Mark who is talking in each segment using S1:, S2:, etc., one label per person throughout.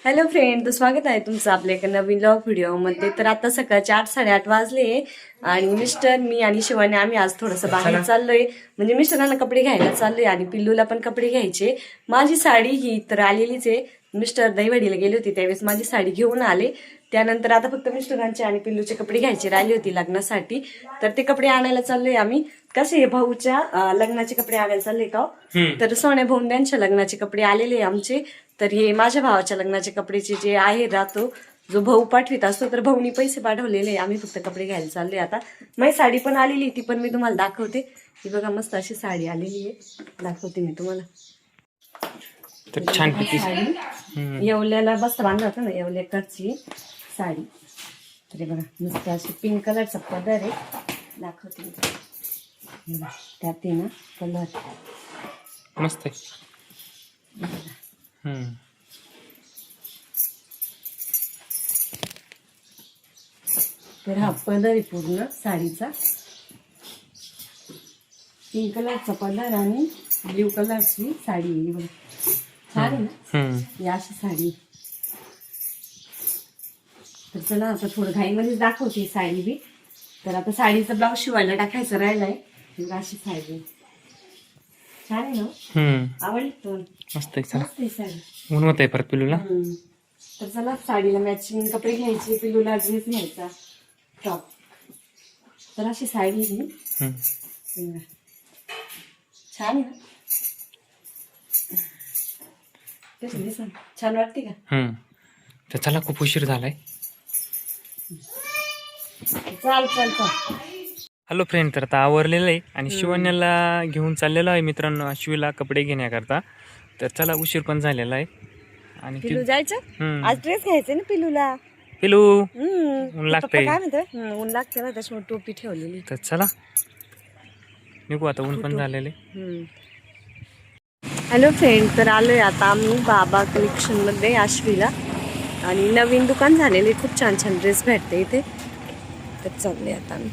S1: Hello friend, तर स्वागत आहे तुमचं आपल्या एका नवीन व्लॉग व्हिडिओमध्ये. तर आता सकाळचे 8-8:30 वाजले आणि मिस्टर, मी आणि शिवानी आम्ही आज थोडंसं बाहेर चाललोय. म्हणजे मिस्टरांना कपडे घ्यायला चाललोय आणि पिल्लूला पण कपडे घ्यायचे. माझी साडी ही तर आलेलीच आहे. मिस्टर दहीवडीला गेले होते त्यावेळेस माझी साडी घेऊन आले. त्यानंतर आता फक्त मिस्टरांचे आणि पिल्लूचे कपडे घ्यायचे राहिले होते लग्नासाठी, तर ते कपडे आणायला चाललोय आम्ही. कसे भाऊच्या लग्नाचे कपडे आणायला चालले का? तर सोन्या भाऊन त्यांच्या लग्नाचे कपडे आलेले आमचे. तर हे माझ्या भावाच्या लग्नाचे कपडेचे जे आहे राहतो जो भाऊ पाठवित असतो, तर भाऊनी पैसे पाठवलेले, आम्ही फक्त कपडे घ्यायला चाललोय. आता माझी साडी पण आलेली, ती पण मी तुम्हाला दाखवते. ही बघा मस्त अशी साडी आलेली आहे, दाखवते मी तुम्हाला.
S2: तर छान
S1: साडी येवल्याला बसता बांधला होता ना, येवल्याकडची साडी. तरी बघा मस्त अशी पिंक कलरचा पदर आहे, दाखवते मी. त्यात आहे ना कलर
S2: मस्त आहे.
S1: तर हा पदर आहे पूर्ण साडीचा, पिंक कलरचा पदर आणि ब्ल्यू कलरची साडी आहे बघा. छान आहे ना ही अशी साडी. तर चला आता थोडं घाईमध्येच दाखवते साडी बी. तर आता साडीचा ब्लाऊज शिवायला टाकायचं राहिलाय. अशी साडी छान आहे ना, आवडली तो
S2: मस्त आहे.
S1: मस्त आहे साडी.
S2: ऊन होत आहे परत पिलूला.
S1: तर चला साडीला मॅचिंग कपडे घ्यायचे, पिलूला ड्रेस घ्यायचा टॉप. तर अशी साडी ही छान आहे ना, कशी दिसेल? छान वाटते का?
S2: तर चला, खूप उशीर झालाय.
S1: चाल चाल चाल.
S2: हॅलो फ्रेंड, तर आता आवरलेलं आहे आणि शिवण्याला घेऊन चाललेलो आहे मित्रांनो अश्वीला कपडे घेण्याकरता. तर चला, उशीर पण झालेला आहे. आणि
S1: पिलू जायचं आज, ड्रेस घ्यायचे ना पिलूला.
S2: पिलू ऊन लागतंय,
S1: काय म्हणतोय? ऊन लागते ना, त्याच्यामुळे टोपी ठेवलेली.
S2: तर चला निघू आता, ऊन पण झालेले.
S1: हॅलो फ्रेंड, तर आलोय आता आम्ही बाबा कलेक्शन मध्ये आश्वीला. आणि नवीन दुकान झालेले, खूप छान छान ड्रेस भेटते इथे. तर चालले आता आम्ही.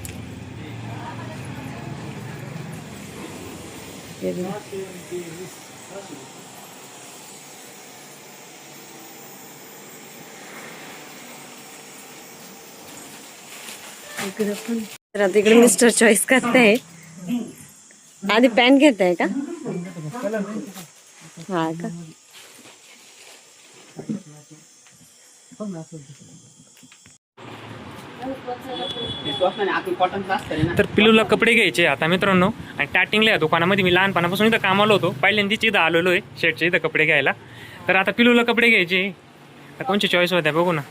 S1: इकडे पण. तर आता इकडे मिस्टर चॉईस करताय. आधी पॅन्ट घेताय का? हा का?
S2: तर पिलूला कपडे घ्यायचे आता मित्रांनो. आणि स्टार्टिंगला या दुकानामध्ये मी लहानपणापासून इथं कामाला होतो, पहिल्यांदाच इथं आलेलो आहे शेटच्या इथं कपडे घ्यायला. तर आता पिलूला कपडे घ्यायचे, कोणची चॉईस होत्या बघू ना.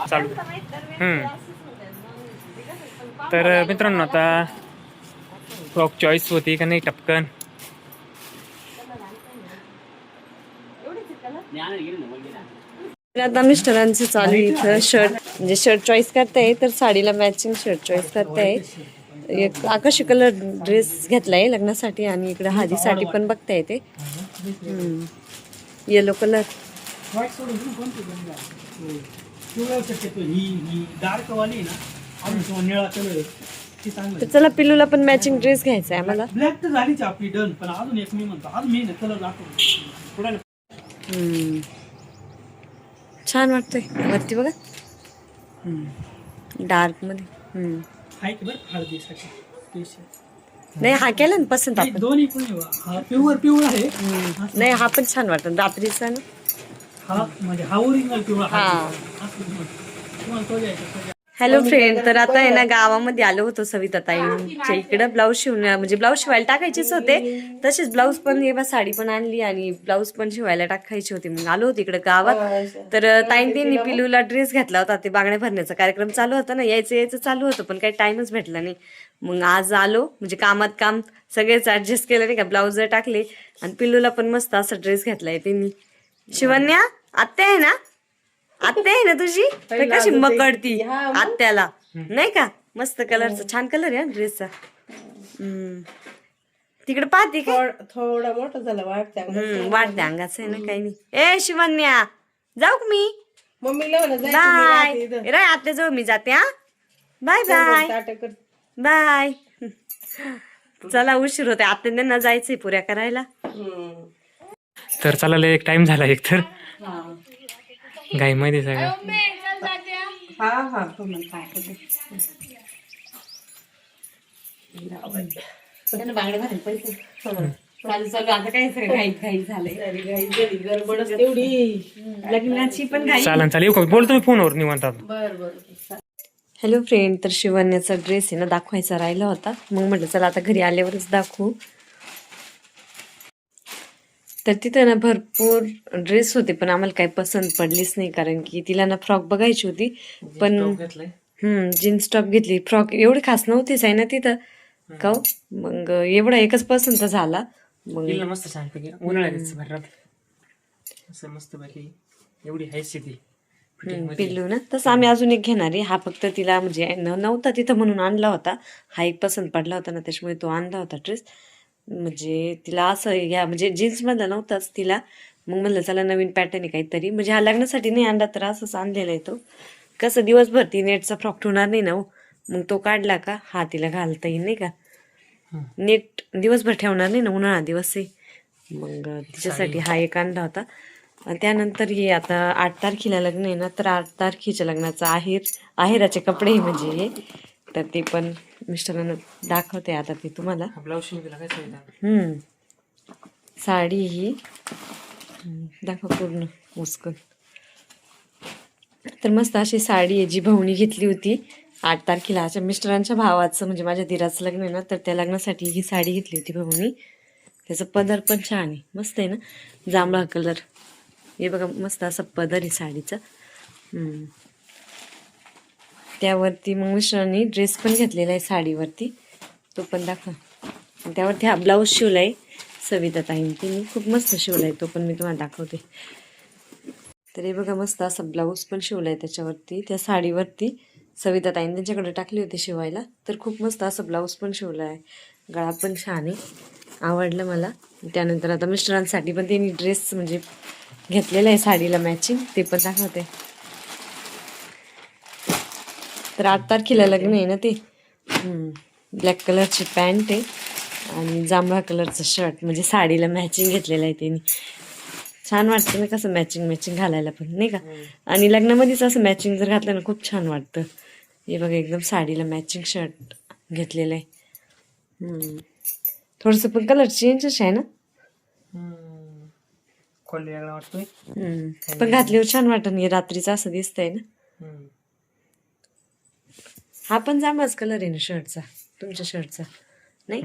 S2: चालू. तर मित्रांनो आता फ्रॉक चॉईस होती का नाही टपकन.
S1: आता मिस्टरांचं चालू इथं शर्ट, म्हणजे शर्ट चॉईस करताय. तर साडीला मॅचिंग शर्ट चॉईस करताय. एक आकाशी कलर ड्रेस घेतलाय लग्नासाठी आणि इकडे हळदीसाठी पण बघता येते. Yellow colour. तर चला पिलूला पण मॅचिंग ड्रेस घ्यायचा आहे आम्हाला.
S3: ब्लॅक तर झालीच आपली डन, पण अजून एक मी म्हणतो, अजून मी कलर दाखवतो.
S1: छान वाटतंय वरती बघा, डार्क मध्ये.
S3: आहे की बरं हळदीसाठी स्पेशल.
S1: नाही हा केला ना पसंत आपण.
S3: दोन्ही पण हा प्युअर पिवळा आहे.
S1: नाही हा पण छान वाटत रात्रीचा ना.
S3: हा म्हणजे हा ओरिजिनल पिवळा.
S1: हॅलो फ्रेंड, तर आता आहे ना गावामध्ये आलो होतो सविताताईंच्या इकडं ब्लाऊज शिवण्या, म्हणजे ब्लाऊज शिवायला टाकायचेच होते. तसेच ब्लाऊज पण ये बा, साडी पण आणली आणि ब्लाऊज पण शिवायला टाकायचे होते. मग आलो होतो इकडे गावात. तर ताईंनी पिलूला ड्रेस घेतला होता. ते बांगड्या भरण्याचा कार्यक्रम चालू होता ना, यायचं चालू होतं, पण काही टाइमच भेटला नाही. मग आज आलो, म्हणजे कामात काम सगळेच ऍडजस्ट केलं नाही का, ब्लाऊज टाकले आणि पिलूला पण मस्त असा ड्रेस घेतलाय त्यांनी. शिवन्या आत्या आहे ना, आत्या आहे ना तुझी, तर कशी मकडती आत्याला नाही का. मस्त कलरचा छान कलर आहे ड्रेसचा. तिकडे पाहते का,
S4: थोडा मोठा झाला वाटतं.
S1: वाटते अंगाचं आहे ना, काही नाही. ए शिवन्या, जाऊ का मी?
S4: मम्मीला
S1: बाय. रे आत्याजवळ मी जाते. हा, बाय बाय बाय. चला उशीर होते, आत्यांना जायचंय पुऱ्या करायला.
S2: तर चालायला एक टाइम झाला एक तर घाईमध्ये सगळं.
S4: हा गडबडच तेवढी.
S1: लग्नाची पण घाई.
S2: चालेल येऊ का बोलतो मी फोनवर निवांत आता.
S4: बर.
S1: हॅलो फ्रेंड, तर शिवण्याचा ड्रेस आहे ना दाखवायचा राहिला होता. मग म्हटलं चला आता घरी आल्यावरच दाखवू. तर तिथं ना भरपूर ड्रेस होते पण आम्हाला काही पसंत पडलीच नाही, कारण की तिला ना फ्रॉक बघायची होती पण जीन्स टॉप घेतली. फ्रॉक एवढी खास नव्हतीच आहे ना तिथं का हो? मग एवढा एकच पसंत झाला. मग
S2: मस्त छान उन्हाळ्यात मस्त बाकी एवढी हायच ती
S1: पिल्लू ना. तसं आम्ही अजून एक घेणार आहे. हा फक्त तिला म्हणजे नव्हता तिथं म्हणून आणला होता. हा एक पसंत पडला होता ना, त्याच्यामुळे तो आणला होता ड्रेस. म्हणजे तिला असं या म्हणजे जीन्समधला नव्हताच तिला. मग म्हणलं चला नवीन पॅटर्न आहे काहीतरी. म्हणजे हा लग्नासाठी नाही आणला तर असंच आणलेला आहे तो. कसं दिवसभर ती नेटचा फ्रॉक ठेवणार नाही ना हो. मग तो काढला का हा तिला घालता येईल नाही का. नेट दिवसभर ठेवणार नाही ना, उन्हाळा दिवस आहे. मग तिच्यासाठी हा एक आणला होता. त्यानंतर हे आता 8 तारखेला लग्न आहे ना, तर 8 तारखेच्या लग्नाचा आहेराचे कपडे म्हणजे हे. तर ते पण मिस्टरांना दाखवते आता ते तुम्हाला.
S2: ब्लाऊज शिवला काय
S1: साडी ही दाखव पूर्ण मुस्कन. तर मस्त अशी साडी आहे जी भाऊनी घेतली होती 8 तारखेला. अशा मिस्टरांच्या भावाचं म्हणजे माझ्या दिराचं लग्न आहे ना, तर त्या लग्नासाठी ही साडी घेतली होती भाऊनी. त्याचं पदर पण छान आहे, मस्त आहे ना, जांभळा कलर. हे बघा मस्त असा पदर आहे साडीचा. त्यावरती मग मिस्टरांनी ड्रेस पण घेतलेला आहे साडीवरती, तो पण दाखवा. त्यावरती हा ब्लाऊज शिवलाय सविता ताईंनी, तिने खूप मस्त शिवलाय, तो पण मी तुम्हाला दाखवते. तर हे बघा मस्त असा ब्लाऊज पण शिवलाय त्याच्यावरती, त्या साडीवरती सविता ताईंनी त्यांच्याकडे टाकली होती शिवायला. तर खूप मस्त असं ब्लाऊज पण शिवलाय, गळा पण छान आहे, आवडलं मला. त्यानंतर आता मिस्टरांसाठी पण त्यांनी ड्रेस म्हणजे घेतलेला आहे साडीला मॅचिंग, ते पण दाखवते. तर 8 तारखेला लग्न आहे ना ते. ब्लॅक कलरची पॅन्ट आहे आणि जांभळा कलरचं शर्ट, म्हणजे साडीला मॅचिंग घेतलेलं आहे त्यांनी. छान वाटतं ना कसं मॅचिंग घालायला पण नाही का. आणि लग्नामध्येच असं मॅचिंग जर घातलं ना खूप छान वाटतं. हे बघा एकदम साडीला मॅचिंग शर्ट घेतलेलं आहे. थोडंसं पण कलर चेंजच आहे ना,
S2: वाटतोय
S1: पण घातल्यावर छान वाटत नाही, रात्रीचं असं दिसतंय ना. हा पण जांभळाच कलर आहे ना शर्टचा, तुमच्या शर्टचा नाही.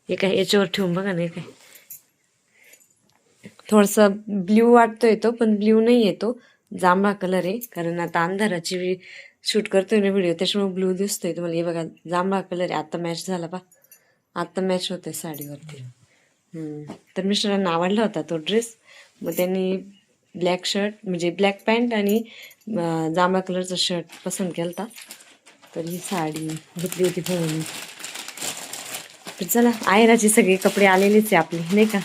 S1: हे काय याच्यावर ठेवून बघा ना, काय थोडासा ब्ल्यू वाटतोय तो, पण ब्ल्यू नाही येतो, जांभळा कलर आहे. कारण आता अंधाराची शूट करतोय ना व्हिडिओ, त्याच्यामुळे ब्ल्यू दिसतोय तुम्हाला. हे बघा जांभळा कलर आहे, आता मॅच झाला पा, आता मॅच होतोय साडीवरती. तर मिस्टरांना आवडला होता तो ड्रेस, मग त्यांनी ब्लॅक शर्ट म्हणजे ब्लॅक पॅन्ट आणि जांभळा कलरचा शर्ट पसंत केला होता. तर ही साडी घेतली होती भाऊनी. तर चला आहेराचे सगळे कपडे आलेलेच आहे आपले नाही का.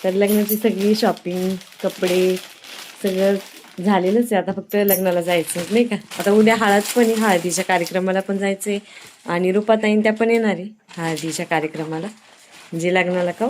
S1: तर लग्नाची सगळी शॉपिंग कपडे सगळं झालेलंच आहे, आता फक्त लग्नाला जायचं नाही का. आता उद्या हळद पण आहे, हळदीच्या कार्यक्रमाला पण जायचं आहे. आणि रुपाताईन त्या पण येणार आहे हळदीच्या कार्यक्रमाला, म्हणजे लग्नाला का.